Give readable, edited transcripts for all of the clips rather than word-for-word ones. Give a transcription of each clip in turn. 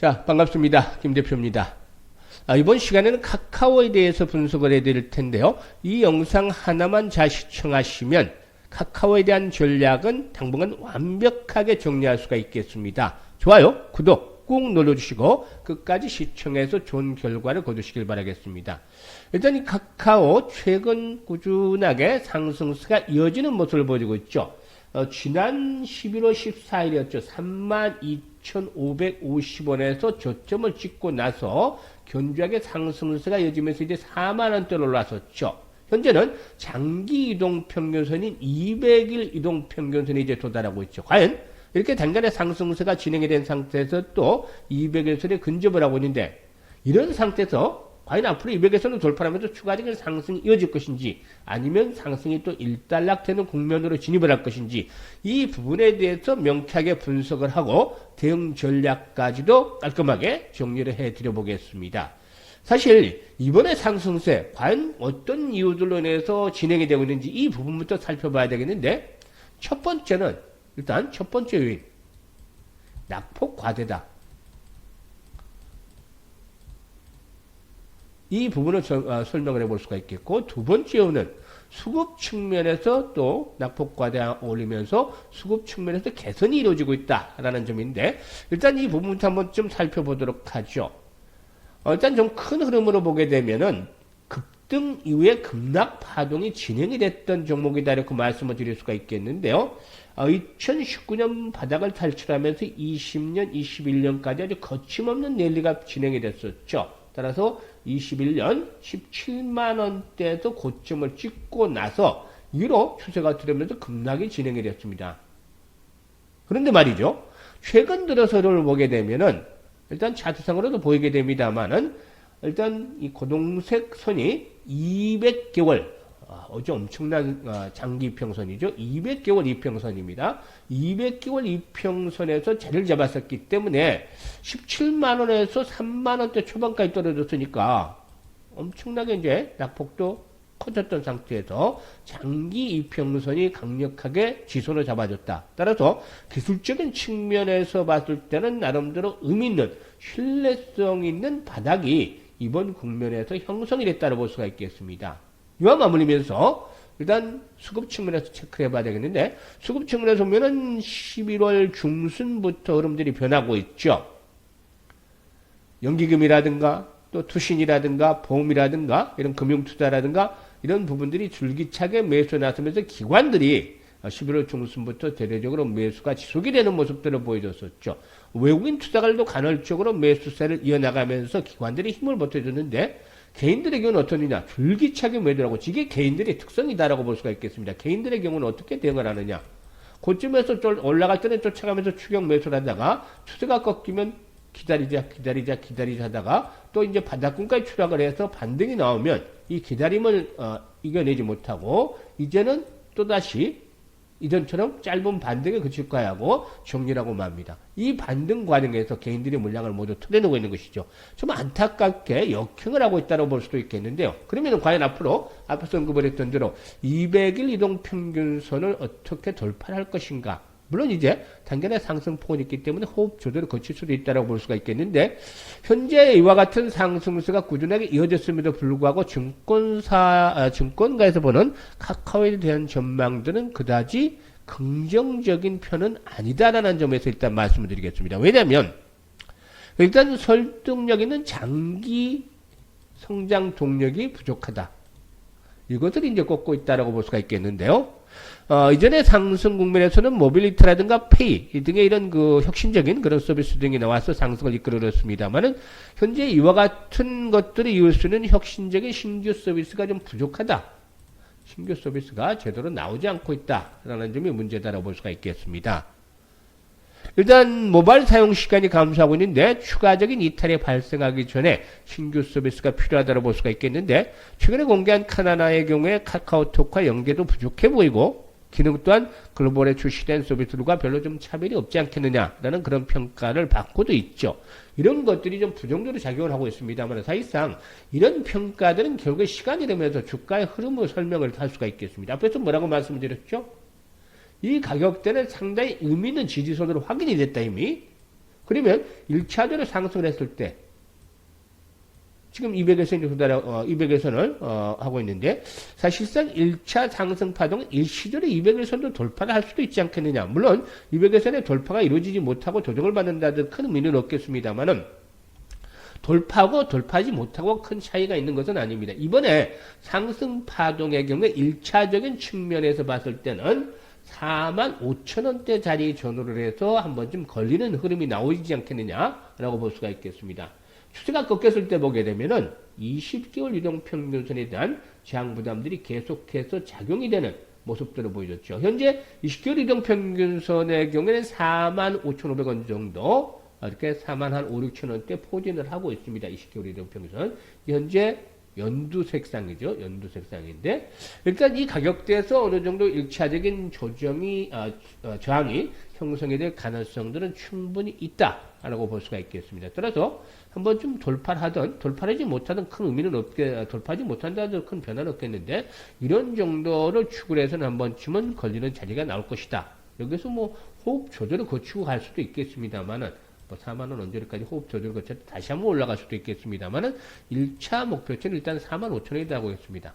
자, 반갑습니다. 김 대표입니다. 이번 시간에는 카카오에 대해서 분석을 해드릴 텐데요. 이 영상 하나만 잘 시청하시면 카카오에 대한 전략은 당분간 완벽하게 정리할 수가 있겠습니다. 좋아요, 구독 꾹 눌러주시고 끝까지 시청해서 좋은 결과를 거두시길 바라겠습니다. 일단 이 카카오 최근 꾸준하게 상승세가 이어지는 모습을 보여주고 있죠. 지난 11월 14일이었죠. 32,550원에서 저점을 찍고 나서 견조하게 상승세가 이어지면서 이제 4만원대로 올라섰죠. 현재는 장기 이동평균선인 200일 이동평균선이 이제 도달하고 있죠. 과연 이렇게 단간의 상승세가 진행이 된 상태에서 또 200일선에 근접을 하고 있는데, 이런 상태에서 과연 앞으로 200일선을 돌파하면서 추가적인 상승이 이어질 것인지, 아니면 상승이 또 일단락되는 국면으로 진입을 할 것인지, 이 부분에 대해서 명쾌하게 분석을 하고 대응 전략까지도 깔끔하게 정리를 해드려 보겠습니다. 사실 이번에 상승세 과연 어떤 이유들로 인해서 진행이 되고 있는지 이 부분부터 살펴봐야 되겠는데, 첫 번째는 일단 첫 번째 요인, 낙폭 과대다. 이 부분을 설명을 해볼 수가 있겠고, 두 번째 요인은 수급 측면에서 또 낙폭 과대 올리면서 수급 측면에서 개선이 이루어지고 있다라는 점인데, 일단 이 부분부터 한번 좀 살펴보도록 하죠. 일단 좀 큰 흐름으로 보게 되면은 급등 이후에 급락 파동이 진행이 됐던 종목이다 이렇게 말씀을 드릴 수가 있겠는데요. 2019년 바닥을 탈출하면서 20년, 21년까지 아주 거침없는 랠리가 진행이 됐었죠. 따라서 21년 17만원대에서 고점을 찍고 나서 이후로 추세가 들어오면서 급락이 진행이 됐습니다. 그런데 말이죠, 최근 들어서를 보게 되면은 일단 차트상으로도 보이게 됩니다만은, 일단 이 고동색 선이 200개월, 아주 엄청난 장기 이평선이죠. 200개월 이평선입니다. 200개월 이평선에서 자리를 잡았었기 때문에 17만원에서 3만원대 초반까지 떨어졌으니까 엄청나게 이제 낙폭도 커졌던 상태에서 장기 이평선이 강력하게 지선을 잡아줬다. 따라서 기술적인 측면에서 봤을 때는 나름대로 의미 있는 신뢰성 있는 바닥이 이번 국면에서 형성이 됐다고 볼 수가 있겠습니다. 이와 맞물리면서 일단 수급 측면에서 체크를 해봐야 되겠는데, 수급 측면에서 보면은 11월 중순부터 흐름들이 변하고 있죠. 연기금이라든가 또 투신이라든가 보험이라든가 이런 금융투자라든가 이런 부분들이 줄기차게 매수에 나서면서 기관들이 11월 중순부터 대대적으로 매수가 지속이 되는 모습들을 보여줬었죠. 외국인 투자가들도 간헐적으로 매수세를 이어나가면서 기관들이 힘을 보태줬는데, 개인들의 경우는 어떠느냐? 줄기차게 매도하고, 이게 개인들의 특성이다라고 볼 수가 있겠습니다. 개인들의 경우는 어떻게 대응을 하느냐? 고점에서 올라갈 때는 쫓아가면서 추격 매수를 하다가 추세가 꺾이면 기다리자 하다가 또 이제 바닥권까지 추락을 해서 반등이 나오면 이 기다림을 이겨내지 못하고 이제는 또다시 이전처럼 짧은 반등에 그칠 거야 하고 정리하고 맙니다. 이 반등 과정에서 개인들이 물량을 모두 털어내고 있는 것이죠. 좀 안타깝게 역행을 하고 있다고 볼 수도 있겠는데요. 그러면 과연 앞으로 앞에서 언급을 했던 대로 200일 이동평균선을 어떻게 돌파할 것인가? 물론 이제 단간의 상승폭은 있기 때문에 호흡 조절을 거칠 수도 있다고 볼 수가 있겠는데, 현재 이와 같은 상승세가 꾸준하게 이어졌음에도 불구하고 증권가에서 보는 카카오에 대한 전망들은 그다지 긍정적인 편은 아니다라는 점에서 일단 말씀을 드리겠습니다. 왜냐하면 일단 설득력 있는 장기 성장 동력이 부족하다. 이것을 이제 꼽고 있다라고 볼 수가 있겠는데요. 이전에 상승 국면에서는 모빌리티라든가 페이 등의 이런 그 혁신적인 그런 서비스 등이 나와서 상승을 이끌어냈습니다만은, 현재 이와 같은 것들이 이룰 수 있는 혁신적인 신규 서비스가 좀 부족하다. 신규 서비스가 제대로 나오지 않고 있다라는 점이 문제다라고 볼 수가 있겠습니다. 일단 모바일 사용 시간이 감소하고 있는데 추가적인 이탈이 발생하기 전에 신규 서비스가 필요하다고 볼 수가 있겠는데, 최근에 공개한 카나나의 경우에 카카오톡과 연계도 부족해 보이고, 기능 또한 글로벌에 출시된 서비스들과 별로 좀 차별이 없지 않겠느냐라는 그런 평가를 받고도 있죠. 이런 것들이 좀 부정적으로 작용을 하고 있습니다만, 사실상 이런 평가들은 결국에 시간이 되면서 주가의 흐름을 설명을 할 수가 있겠습니다. 앞에서 뭐라고 말씀드렸죠? 이 가격대는 상당히 의미 있는 지지선으로 확인이 됐다 이미. 그러면 1차적으로 상승을 했을 때 지금 200에서 이제 200에선을 하고 있는데 사실상 1차 상승 파동은 일시적으로 200에선도 돌파를 할 수도 있지 않겠느냐. 물론 200에선의 돌파가 이루어지지 못하고 조정을 받는다든 큰 의미는 없겠습니다만은 돌파하고 돌파하지 못하고 큰 차이가 있는 것은 아닙니다. 이번에 상승 파동의 경우에 1차적인 측면에서 봤을 때는 45,000원대 자리 전후를 해서 한 번쯤 걸리는 흐름이 나오지 않겠느냐라고 볼 수가 있겠습니다. 추세가 꺾였을 때 보게 되면은 20개월 이동평균선에 대한 저항 부담들이 계속해서 작용이 되는 모습들을 보여줬죠. 현재 20개월 이동평균선의 경우에는 45,500원 정도 이렇게 45,600원대 포진을 하고 있습니다. 20개월 이동평균선. 현재 연두색상이죠. 연두색상인데 일단 이 가격대에서 어느 정도 1차적인 조정이 저항이 형성이 될 가능성들은 충분히 있다라고 볼 수가 있겠습니다. 따라서 한번 좀 돌파하지 못하든 큰 의미는 돌파하지 못한다도 큰 변화는 없겠는데 이런 정도를 추구를 해서는 한 번쯤은 걸리는 자리가 나올 것이다. 여기서 뭐 호흡 조절을 거치고 갈 수도 있겠습니다만은 4만원 언저리까지 호흡 조절 거쳐 다시 한번 올라갈 수도 있겠습니다만은 1차 목표치는 일단 45,000원이라고 하겠습니다.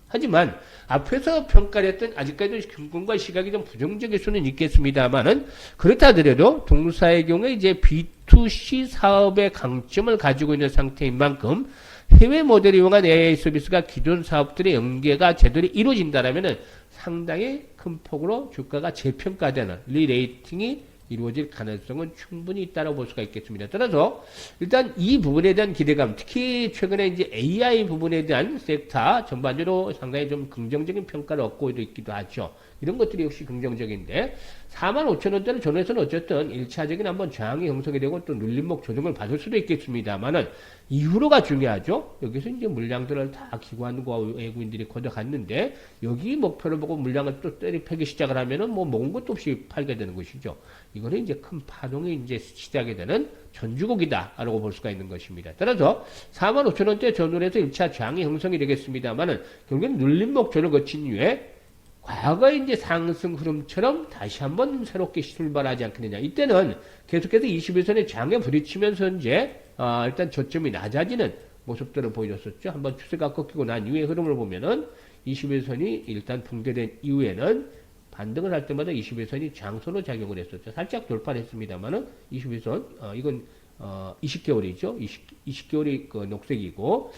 하지만 앞에서 평가를 했던 아직까지도 금융과 시각이 좀 부정적일 수는 있겠습니다만은 그렇다 하더라도 동사의 경우에 이제 B2C 사업의 강점을 가지고 있는 상태인 만큼 해외 모델을 이용한 AI 서비스가 기존 사업들의 연계가 제대로 이루어진다면은 상당히 큰 폭으로 주가가 재평가되는 리레이팅이 이루어질 가능성은 충분히 있다고 볼 수가 있겠습니다. 따라서 일단 이 부분에 대한 기대감, 특히 최근에 이제 AI 부분에 대한 섹터 전반적으로 상당히 좀 긍정적인 평가를 얻고 있기도 하죠. 이런 것들이 역시 긍정적인데 45,000원대를 전후에서는 어쨌든 1차적인 한번 저항이 형성이 되고 또 눌림목 조정을 받을 수도 있겠습니다만은 이후로가 중요하죠. 여기서 이제 물량들을 다 기관과 외국인들이 걷어갔는데 여기 목표를 보고 물량을 또 때리패기 시작을 하면은 뭐 먹은 것도 없이 팔게 되는 것이죠. 이거는 이제 큰 파동이 이제 시작이 되는 전주곡이다라고 볼 수가 있는 것입니다. 따라서 45,000원대 전후로 해서 1차 저항이 형성이 되겠습니다만은 결국엔 눌림목 조정을 거친 이후에 과거의 이제 상승 흐름처럼 다시 한번 새롭게 출발하지 않겠느냐. 이때는 계속해서 21선의 장에 부딪히면서 이제 일단 저점이 낮아지는 모습들을 보여줬었죠. 한번 추세가 꺾이고 난 이후의 흐름을 보면은 21선이 일단 붕괴된 이후에는 반등을 할 때마다 21선이 장소로 작용을 했었죠. 살짝 돌파를 했습니다만은 21선 이건 20개월이죠. 20개월이 그 녹색이고,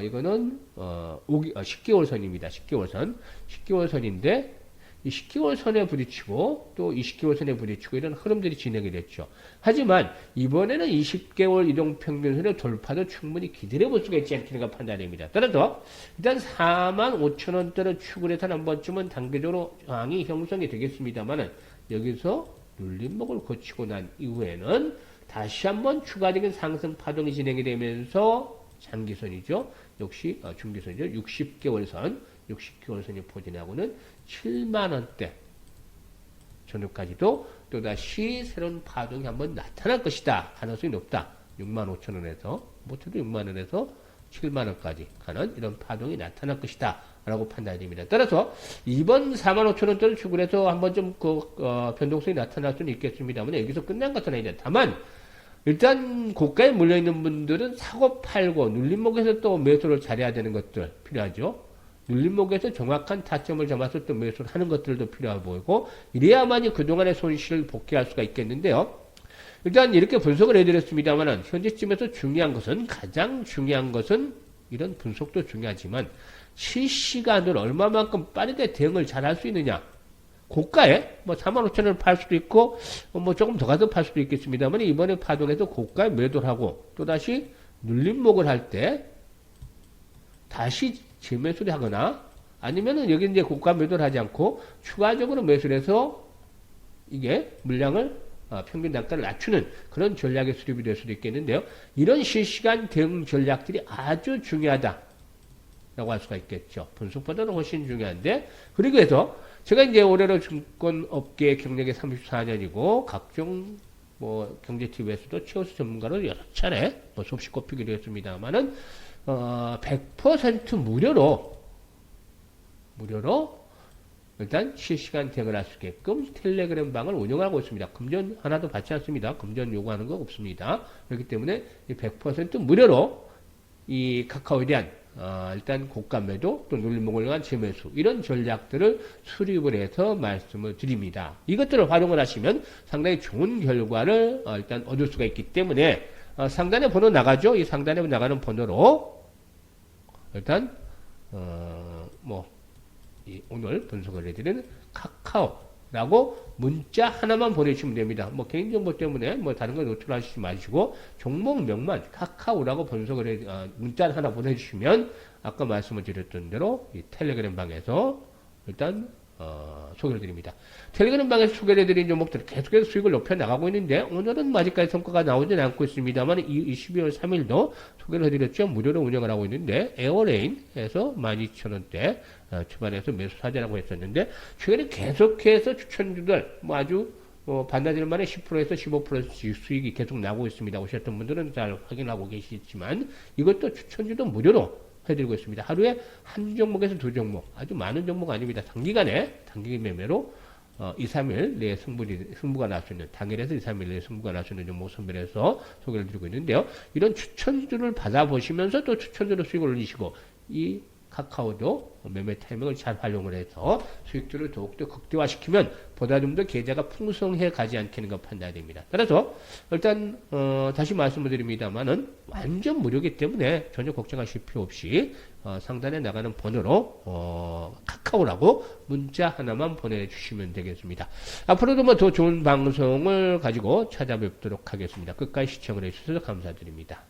이거는, 10개월 선입니다. 10개월 선. 10개월 선인데, 이 10개월 선에 부딪히고, 또 20개월 선에 부딪히고, 이런 흐름들이 진행이 됐죠. 하지만, 이번에는 20개월 이동평균선의 돌파도 충분히 기다려 볼 수가 있지 않겠는가 판단됩니다. 따라서, 일단 45,000원대를 추구를 해서 한 번쯤은 단계적으로 저항이 형성이 되겠습니다만은, 여기서 눌림목을 거치고 난 이후에는, 다시 한번 추가적인 상승 파동이 진행이 되면서 장기선이죠. 역시 중기선이죠. 60개월선, 60개월선이 포진하고는 7만원대 전후까지도 또다시 새로운 파동이 한번 나타날 것이다. 가능성이 높다. 65,000원에서 못해도 6만원에서 7만원까지 가는 이런 파동이 나타날 것이다. 라고 판단이 됩니다. 따라서 이번 45,000원대를 추구를 해서 한번 좀 변동성이 나타날 수는 있겠습니다만 여기서 끝난 것은 아니다. 다만 일단 고가에 물려있는 분들은 사고 팔고 눌림목에서 또 매수를 잘해야 되는 것들 필요하죠. 눌림목에서 정확한 타점을 잡아서 또 매수를 하는 것들도 필요해 보이고 이래야만이 그동안의 손실을 복귀할 수가 있겠는데요. 일단 이렇게 분석을 해드렸습니다만 현재쯤에서 가장 중요한 것은 이런 분석도 중요하지만 실시간으로 얼마만큼 빠르게 대응을 잘 할 수 있느냐. 고가에 뭐 45,000원을 팔 수도 있고 뭐 조금 더 가서 팔 수도 있겠습니다만 이번에 파동에서 고가에 매도를 하고 또다시 눌림목을 할 때 다시 재매수를 하거나 아니면은 여기 이제 고가 매도를 하지 않고 추가적으로 매수를 해서 이게 물량을 평균 단가를 낮추는 그런 전략의 수립이 될 수도 있겠는데요. 이런 실시간 대응 전략들이 아주 중요하다. 라고 할 수가 있겠죠. 분석보다는 훨씬 중요한데 그리고 해서 제가 이제 올해로 증권업계 경력이 34년이고 각종 뭐 경제TV에서도 최우수 전문가로 여러 차례 뭐 수없이 꼽히기도 했습니다만은 100% 무료로 일단 실시간 대응을 할 수 있게끔 텔레그램 방을 운영하고 있습니다. 금전 하나도 받지 않습니다. 금전 요구하는 거 없습니다. 그렇기 때문에 100% 무료로 이 카카오에 대한 일단 고가 매도 또 눌림목을 위한 재매수 이런 전략들을 수립을 해서 말씀을 드립니다. 이것들을 활용을 하시면 상당히 좋은 결과를 일단 얻을 수가 있기 때문에 상단에 번호 나가죠. 이 상단에 나가는 번호로 일단 오늘 분석을 해드리는 카카오라고 문자 하나만 보내주시면 됩니다. 개인정보 때문에 다른 거 노출하시지 마시고 종목명만 카카오라고 문자 하나 보내주시면 아까 말씀을 드렸던 대로 이 텔레그램 방에서 일단 소개를 드립니다. 텔레그램 방에서 소개를 해드린 종목들 계속해서 수익을 높여 나가고 있는데 오늘은 아직까지 성과가 나오지는 않고 있습니다만 12월 3일도 소개를 해드렸죠. 무료로 운영을 하고 있는데 에어레인에서 12,000원대 초반에서 매수 사자라고 했었는데 최근에 계속해서 추천주들 아주 반나절 만에 10%에서 15% 수익이 계속 나오고 있습니다. 오셨던 분들은 잘 확인하고 계시지만 이것도 추천주도 무료로 해드리고 있습니다. 하루에 한 종목에서 두 종목, 아주 많은 종목 아닙니다. 단기 매매로 2, 3일 내에 승부가 날 수 있는, 당일에서 2, 3일 내에 승부가 날 수 있는 종목 선별해서 소개를 드리고 있는데요. 이런 추천주를 받아보시면서 또 추천주로 수익을 올리시고, 이 카카오도 매매 타이밍을 잘 활용을 해서 수익들을 더욱더 극대화시키면 보다 좀 더 계좌가 풍성해 가지 않겠는가 판단됩니다. 따라서 일단 다시 말씀을 드립니다만은 완전 무료이기 때문에 전혀 걱정하실 필요 없이 상단에 나가는 번호로 카카오라고 문자 하나만 보내주시면 되겠습니다. 앞으로도 더 좋은 방송을 가지고 찾아뵙도록 하겠습니다. 끝까지 시청을 해주셔서 감사드립니다.